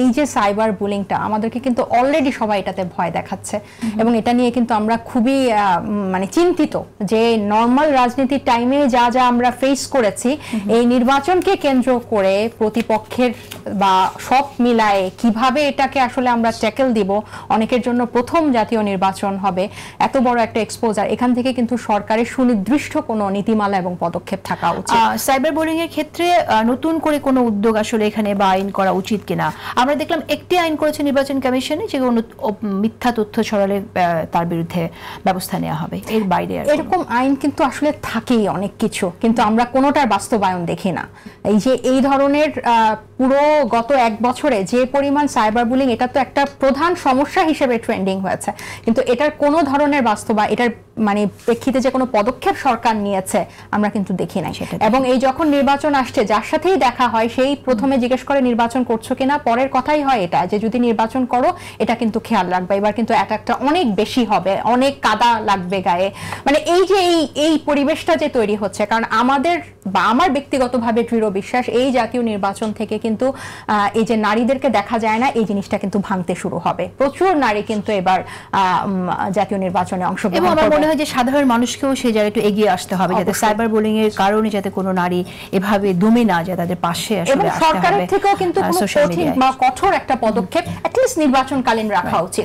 এই যে সাইবার বুলিংটা আমাদেরকে কিন্তু অলরেডি সবাই এটাতে ভয় দেখাচ্ছে এবং এটা নিয়ে কিন্তু আমরা খুবই মানে চিন্তিত যে নর্মাল রাজনীতির টাইমে যা যা আমরা ফেস করেছি এই নির্বাচনকে কেন্দ্র করে প্রতিপক্ষের বা সব মিলায়ে কিভাবে এটাকে আসলে আমরা ট্যাকেল দিব। অনেকের জন্য প্রথম জাতীয় নির্বাচন হবে, এত বড় একটা এক্সপোজার, এখান থেকে কিন্তু সরকারের সুনির্দিষ্ট কোনো নীতিমালা এবং পদক্ষেপ থাকা উচিত। সাইবার বুলিং এর ক্ষেত্রে নতুন করে কোনো উদ্যোগ আসলে এখানে বা আইন করা উচিত কিনা? আমরা দেখলাম একটি আইন করেছে নির্বাচন কমিশনে, যে কোনো মিথ্যা তথ্য ছড়ালে তার বিরুদ্ধে ব্যবস্থা নেওয়া হবে। এর বাইরে এরকম আইন কিন্তু আসলে থাকেই অনেক কিছু, কিন্তু আমরা কোনোটার বাস্তবায়ন দেখি না। এই যে এই ধরনের পুরো গত এক বছরে যে পরিমাণ সাইবার বুলিং, এটা তো একটা প্রধান সমস্যা হিসেবে ট্রেন্ডিং হয়েছে, কিন্তু এটার কোনো ধরনের বাস্তবায়ন, এটার মানে প্রেক্ষিতে যে কোনো পদক্ষেপ সরকার নিয়েছে আমরা কিন্তু দেখি নাই সেটা। এবং এই যখন নির্বাচন আসছে, যার সাথেই দেখা হয় সেই প্রথমে জিজ্ঞেস করে নির্বাচন করছো কিনা, পরের কথাই হয় এটা যে যদি নির্বাচন করো এটা কিন্তু খেয়াল রাখবে, এবার কিন্তু অ্যাটাকটা অনেক বেশি হবে, অনেক কাদা লাগবে গায়ে। মানে এই যে এই পরিবেশটা যে তৈরি হচ্ছে, কারণ আমাদের বা আমার ব্যক্তিগতভাবে দৃঢ় বিশ্বাস এই জাতীয় নির্বাচন থেকে কিন্তু এই যে নারীদেরকে দেখা যায় না, এই জিনিসটা কিন্তু ভাঙতে শুরু হবে। প্রচুর নারী কিন্তু এবার জাতীয় নির্বাচনে অংশগ্রহণ করবে। মনে হয় যে সাধারণ মানুষকেও সেই জায়গায় একটু এগিয়ে আসতে হবে, যাতে সাইবার বুলিং এর কারণে যাতে কোনো নারী এভাবে দমে না যায়, তাদের পাশে আসলে এবং সরকারের থেকেও কিন্তু কঠিন বা কঠোর একটা পদক্ষেপ অ্যাটলিস্ট নির্বাচনকালীন রাখা উচিত।